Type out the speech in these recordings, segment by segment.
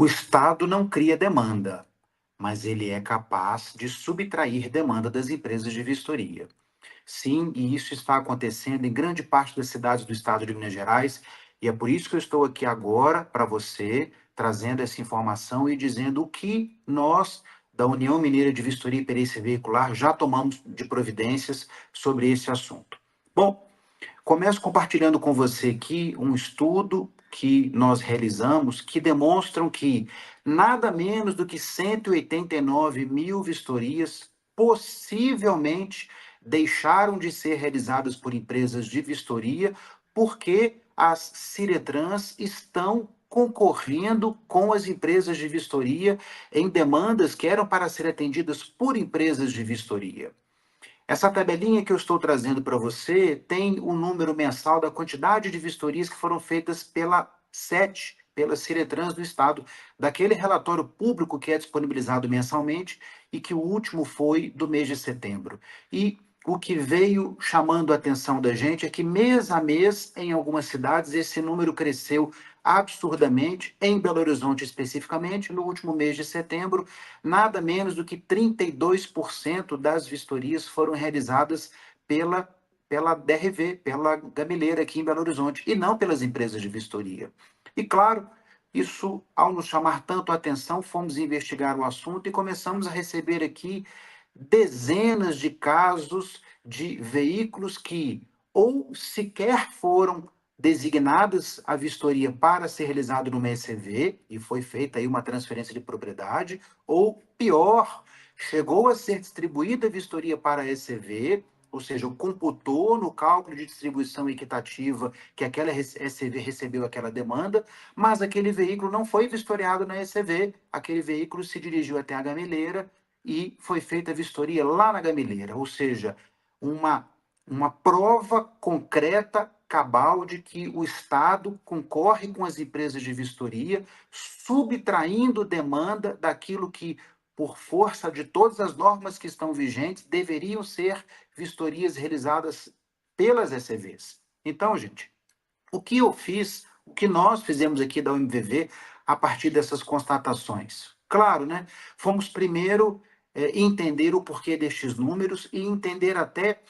O Estado não cria demanda, mas ele é capaz de subtrair demanda das empresas de vistoria. Sim, e isso está acontecendo em grande parte das cidades do estado de Minas Gerais, e é por isso que eu estou aqui agora para você, trazendo essa informação e dizendo o que nós, da União Mineira de Vistoria e Perícia Veicular, já tomamos de providências sobre esse assunto. Bom, começo compartilhando com você aqui um estudo que nós realizamos que demonstram que nada menos do que 189 mil vistorias possivelmente deixaram de ser realizadas por empresas de vistoria porque as Ciretrans estão concorrendo com as empresas de vistoria em demandas que eram para ser atendidas por empresas de vistoria. Essa tabelinha que eu estou trazendo para você tem o número mensal da quantidade de vistorias que foram feitas pela SET, pela Ciretrans do Estado, daquele relatório público que é disponibilizado mensalmente e que o último foi do mês de setembro. E o que veio chamando a atenção da gente é que mês a mês, em algumas cidades, esse número cresceu absurdamente, em Belo Horizonte especificamente, no último mês de setembro, nada menos do que 32% das vistorias foram realizadas pela DRV, pela Gamileira aqui em Belo Horizonte, e não pelas empresas de vistoria. E claro, isso, ao nos chamar tanto a atenção, fomos investigar o assunto e começamos a receber aqui dezenas de casos de veículos que ou sequer foram designadas a vistoria para ser realizado numa ECV, e foi feita aí uma transferência de propriedade, ou pior, chegou a ser distribuída a vistoria para a ECV, ou seja, computou no cálculo de distribuição equitativa que aquela ECV recebeu aquela demanda, mas aquele veículo não foi vistoriado na ECV, aquele veículo se dirigiu até a gameleira e foi feita a vistoria lá na gameleira, ou seja, uma, uma prova concreta, cabal, de que o Estado concorre com as empresas de vistoria, subtraindo demanda daquilo que, por força de todas as normas que estão vigentes, deveriam ser vistorias realizadas pelas ECVs. Então, gente, o que eu fiz, o que nós fizemos aqui da UMVV a partir dessas constatações? Claro, né? Fomos primeiro entender o porquê destes números e entender até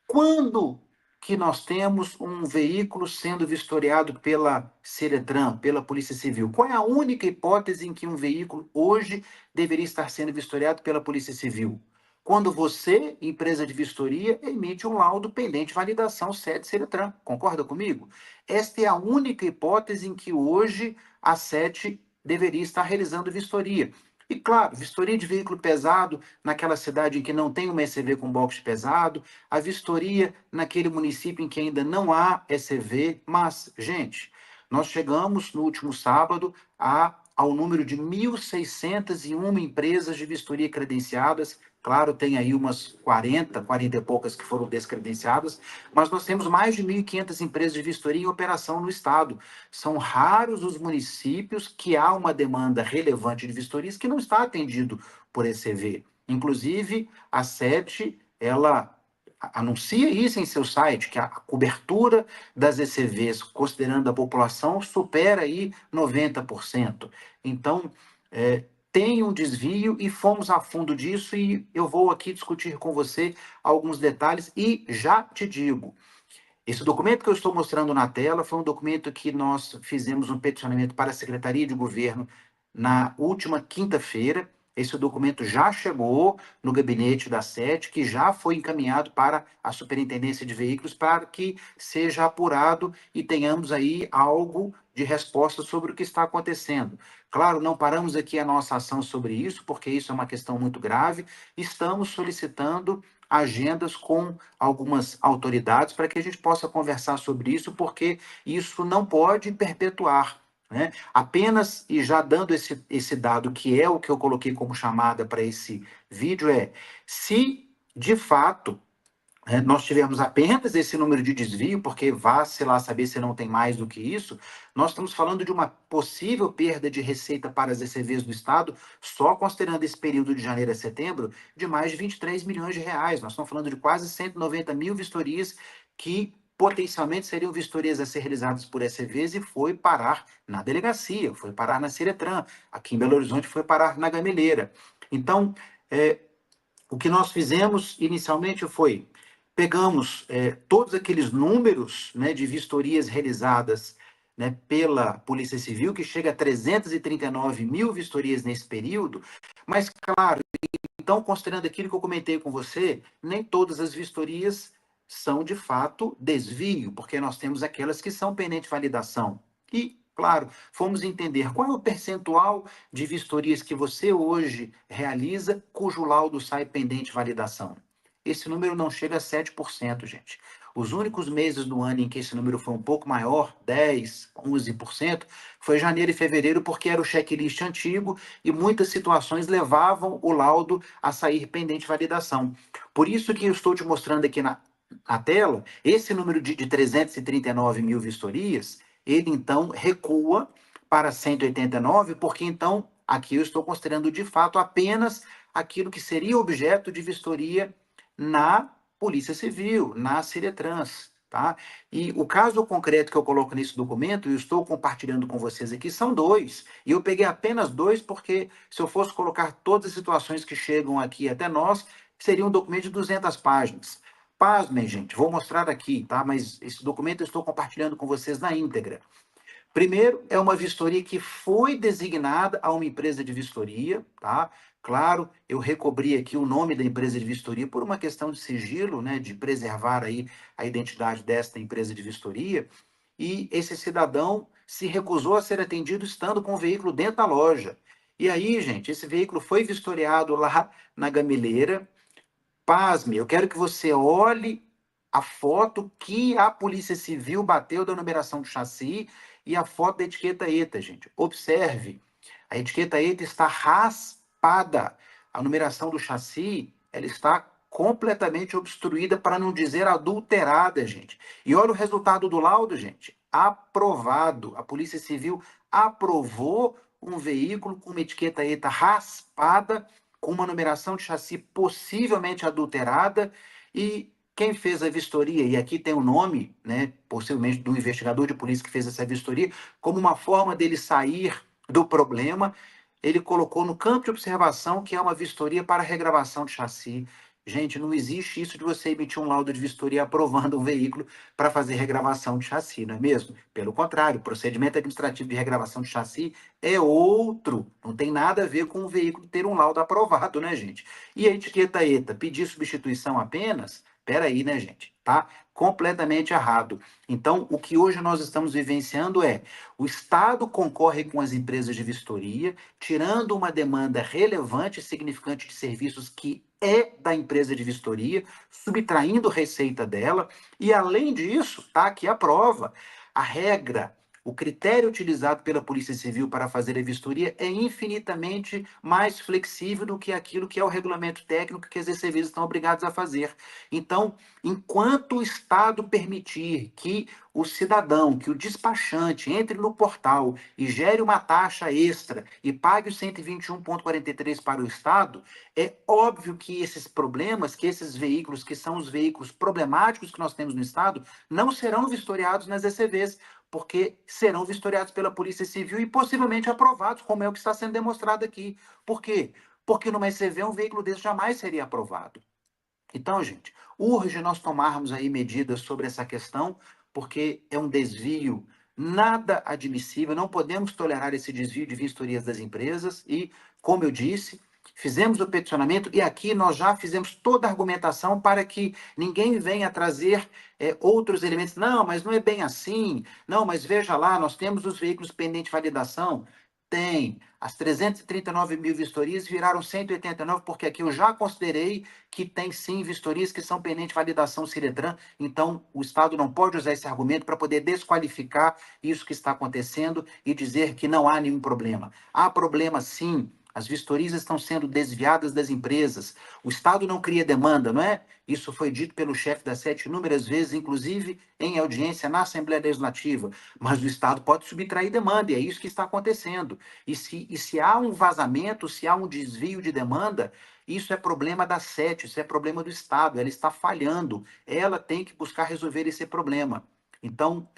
quando que nós temos um veículo sendo vistoriado pela Ciretran, pela Polícia Civil. Qual é a única hipótese em que um veículo hoje deveria estar sendo vistoriado pela Polícia Civil? Quando você, empresa de vistoria, emite um laudo pendente de validação SED Ciretran. Concorda comigo? Esta é a única hipótese em que hoje a SET deveria estar realizando vistoria. E claro, vistoria de veículo pesado naquela cidade em que não tem uma ECV com box pesado, a vistoria naquele município em que ainda não há ECV, mas, gente, nós chegamos no último sábado ao número de 1.601 empresas de vistoria credenciadas. Claro, tem aí umas 40 e poucas que foram descredenciadas, mas nós temos mais de 1.500 empresas de vistoria em operação no estado. São raros os municípios que há uma demanda relevante de vistorias que não está atendido por ECV. Inclusive, a SET, ela anuncia isso em seu site, que a cobertura das ECVs, considerando a população, supera aí 90%. Então, tem um desvio e fomos a fundo disso e eu vou aqui discutir com você alguns detalhes e já te digo, esse documento que eu estou mostrando na tela foi um documento que nós fizemos um peticionamento para a Secretaria de Governo na última quinta-feira. Esse documento já chegou no gabinete da SET, que já foi encaminhado para a Superintendência de Veículos para que seja apurado e tenhamos aí algo de resposta sobre o que está acontecendo. Claro, não paramos aqui a nossa ação sobre isso, porque isso é uma questão muito grave. Estamos solicitando agendas com algumas autoridades para que a gente possa conversar sobre isso, porque isso não pode perpetuar. Né? Apenas, e já dando esse dado, que é o que eu coloquei como chamada para esse vídeo, se de fato nós tivemos apenas esse número de desvio, porque vá-se lá saber se não tem mais do que isso, nós estamos falando de uma possível perda de receita para as ECVs do Estado, só considerando esse período de janeiro a setembro, de mais de 23 milhões de reais. Nós estamos falando de quase 190 mil vistorias que potencialmente seriam vistorias a ser realizadas por ECVs e foi parar na delegacia, foi parar na Ciretran, aqui em Belo Horizonte foi parar na Gameleira. Então, o que nós fizemos inicialmente foi, pegamos todos aqueles números, né, de vistorias realizadas, né, pela Polícia Civil, que chega a 339 mil vistorias nesse período, mas, claro, então, considerando aquilo que eu comentei com você, nem todas as vistorias são, de fato, desvio, porque nós temos aquelas que são pendente validação. E, claro, fomos entender qual é o percentual de vistorias que você hoje realiza, cujo laudo sai pendente validação. Esse número não chega a 7%, gente. Os únicos meses do ano em que esse número foi um pouco maior, 10, 11%, foi janeiro e fevereiro, porque era o checklist antigo e muitas situações levavam o laudo a sair pendente validação. Por isso que eu estou te mostrando aqui na tela, esse número de 339 mil vistorias, ele então recua para 189, porque então aqui eu estou considerando de fato apenas aquilo que seria objeto de vistoria na Polícia Civil, na Ciretrans, tá? E o caso concreto que eu coloco nesse documento, eu estou compartilhando com vocês aqui, são dois. E eu peguei apenas dois porque se eu fosse colocar todas as situações que chegam aqui até nós, seria um documento de 200 páginas. Pasmem, gente, vou mostrar aqui, tá? Mas esse documento eu estou compartilhando com vocês na íntegra. Primeiro, é uma vistoria que foi designada a uma empresa de vistoria, tá? Claro, eu recobri aqui o nome da empresa de vistoria por uma questão de sigilo, né, de preservar aí a identidade desta empresa de vistoria, e esse cidadão se recusou a ser atendido estando com o veículo dentro da loja. E aí, gente, esse veículo foi vistoriado lá na Gameleira. Pasme, eu quero que você olhe a foto que a Polícia Civil bateu da numeração do chassi e a foto da etiqueta ETA, gente. Observe, a etiqueta ETA está raspada. A numeração do chassi, ela está completamente obstruída, para não dizer adulterada, gente. E olha o resultado do laudo, gente. Aprovado. A Polícia Civil aprovou um veículo com uma etiqueta ETA raspada, com uma numeração de chassi possivelmente adulterada, e quem fez a vistoria, e aqui tem o nome, né, possivelmente do investigador de polícia que fez essa vistoria, como uma forma dele sair do problema, ele colocou no campo de observação que é uma vistoria para regravação de chassi. Gente, não existe isso de você emitir um laudo de vistoria aprovando um veículo para fazer regravação de chassi, não é mesmo? Pelo contrário, o procedimento administrativo de regravação de chassi é outro. Não tem nada a ver com o veículo ter um laudo aprovado, né, gente? E a etiqueta ETA, pedir substituição apenas? Peraí, né, gente? Tá completamente errado. Então, o que hoje nós estamos vivenciando é o Estado concorre com as empresas de vistoria, tirando uma demanda relevante e significante de serviços que é da empresa de vistoria, subtraindo receita dela, e além disso, tá aqui a prova. A regra, o critério utilizado pela Polícia Civil para fazer a vistoria é infinitamente mais flexível do que aquilo que é o regulamento técnico que as ECVs estão obrigados a fazer. Então, enquanto o Estado permitir que o cidadão, que o despachante entre no portal e gere uma taxa extra e pague os 121,43 para o Estado, é óbvio que esses problemas, que esses veículos, que são os veículos problemáticos que nós temos no Estado, não serão vistoriados nas ECVs, porque serão vistoriados pela Polícia Civil e possivelmente aprovados, como é o que está sendo demonstrado aqui. Por quê? Porque numa ECV um veículo desse jamais seria aprovado. Então, gente, urge nós tomarmos aí medidas sobre essa questão, porque é um desvio nada admissível, não podemos tolerar esse desvio de vistorias das empresas e, como eu disse, fizemos o peticionamento e aqui nós já fizemos toda a argumentação para que ninguém venha trazer outros elementos. Não, mas não é bem assim. Não, mas veja lá, nós temos os veículos pendentes de validação. Tem. As 339 mil vistorias viraram 189, porque aqui eu já considerei que tem sim vistorias que são pendentes de validação Ciretran, então o Estado não pode usar esse argumento para poder desqualificar isso que está acontecendo e dizer que não há nenhum problema. Há problema sim, as vistorias estão sendo desviadas das empresas, o Estado não cria demanda, não é? Isso foi dito pelo chefe da SET inúmeras vezes, inclusive em audiência na Assembleia Legislativa, mas o Estado pode subtrair demanda, e é isso que está acontecendo. E se há um vazamento, se há um desvio de demanda, Isso é problema da SET, isso é problema do Estado, ela está falhando, ela tem que buscar resolver esse problema. Então,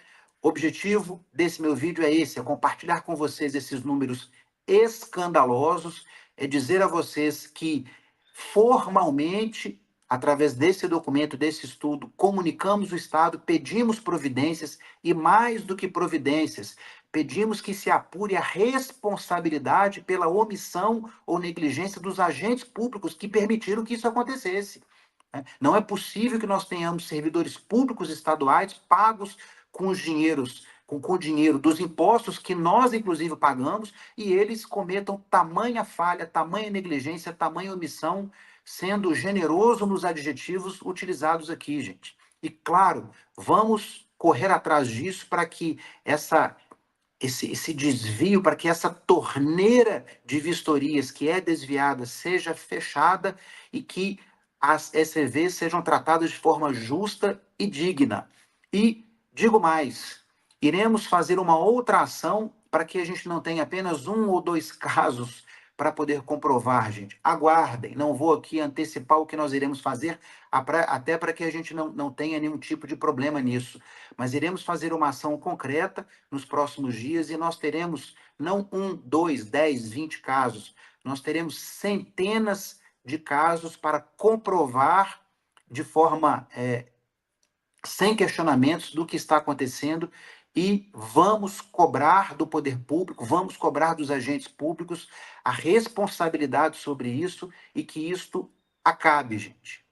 o objetivo desse meu vídeo é esse, é compartilhar com vocês esses números escandalosos, é dizer a vocês que formalmente, através desse documento, desse estudo, comunicamos o Estado, pedimos providências e mais do que providências, pedimos que se apure a responsabilidade pela omissão ou negligência dos agentes públicos que permitiram que isso acontecesse. Não é possível que nós tenhamos servidores públicos estaduais pagos com os dinheiros, com o dinheiro dos impostos que nós, inclusive, pagamos, e eles cometam tamanha falha, tamanha negligência, tamanha omissão, sendo generoso nos adjetivos utilizados aqui, gente. E, claro, vamos correr atrás disso para que esse desvio, para que essa torneira de vistorias que é desviada seja fechada e que as ECVs sejam tratadas de forma justa e digna. E digo mais, iremos fazer uma outra ação para que a gente não tenha apenas um ou dois casos para poder comprovar, gente. Aguardem, não vou aqui antecipar o que nós iremos fazer, até para que a gente não tenha nenhum tipo de problema nisso. Mas iremos fazer uma ação concreta nos próximos dias e nós teremos não um, dois, 10, 20 casos, nós teremos centenas de casos para comprovar de forma sem questionamentos do que está acontecendo e vamos cobrar do poder público, vamos cobrar dos agentes públicos a responsabilidade sobre isso e que isto acabe, gente.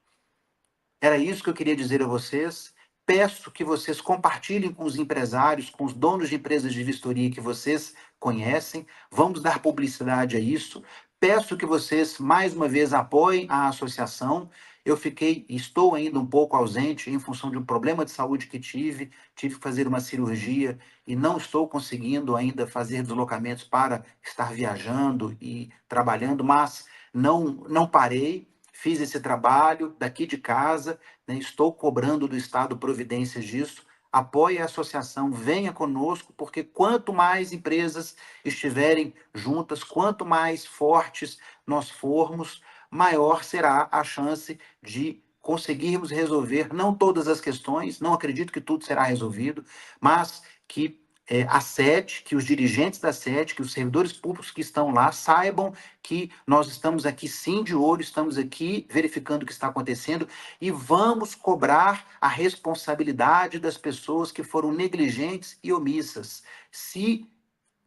Era isso que eu queria dizer a vocês. Peço que vocês compartilhem com os empresários, com os donos de empresas de vistoria que vocês conhecem. Vamos dar publicidade a isso. Peço que vocês, mais uma vez, apoiem a associação. Estou ainda um pouco ausente em função de um problema de saúde que tive que fazer uma cirurgia e não estou conseguindo ainda fazer deslocamentos para estar viajando e trabalhando, mas não parei. Fiz esse trabalho daqui de casa, né? Estou cobrando do Estado providências disso. Apoie a associação, venha conosco, porque quanto mais empresas estiverem juntas, quanto mais fortes nós formos, maior será a chance de conseguirmos resolver, não todas as questões, não acredito que tudo será resolvido, mas que a SET, que os dirigentes da SET, que os servidores públicos que estão lá saibam que nós estamos aqui sim de olho, estamos aqui verificando o que está acontecendo e vamos cobrar a responsabilidade das pessoas que foram negligentes e omissas. Se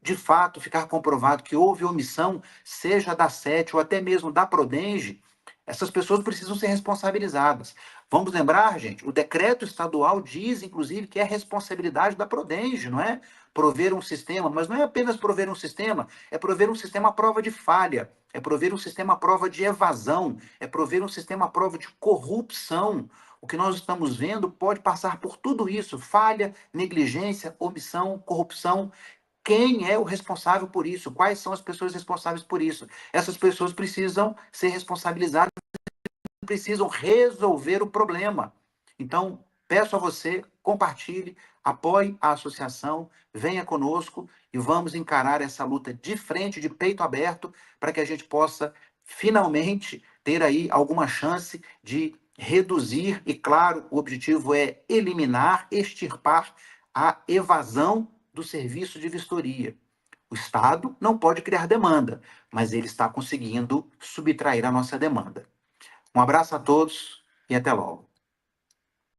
de fato ficar comprovado que houve omissão, seja da SET ou até mesmo da Prodenge, essas pessoas precisam ser responsabilizadas. Vamos lembrar, gente, o decreto estadual diz, inclusive, que é responsabilidade da Prodenge, não é? Prover um sistema, mas não é apenas prover um sistema, é prover um sistema à prova de falha, é prover um sistema à prova de evasão, é prover um sistema à prova de corrupção. O que nós estamos vendo pode passar por tudo isso: falha, negligência, omissão, corrupção. Quem é o responsável por isso? Quais são as pessoas responsáveis por isso? Essas pessoas precisam ser responsabilizadas, precisam resolver o problema. Então, peço a você, compartilhe, apoie a associação, venha conosco e vamos encarar essa luta de frente, de peito aberto, para que a gente possa finalmente ter aí alguma chance de reduzir, e claro, o objetivo é eliminar, extirpar a evasão do serviço de vistoria. O Estado não pode criar demanda, mas ele está conseguindo subtrair a nossa demanda. Um abraço a todos e até logo.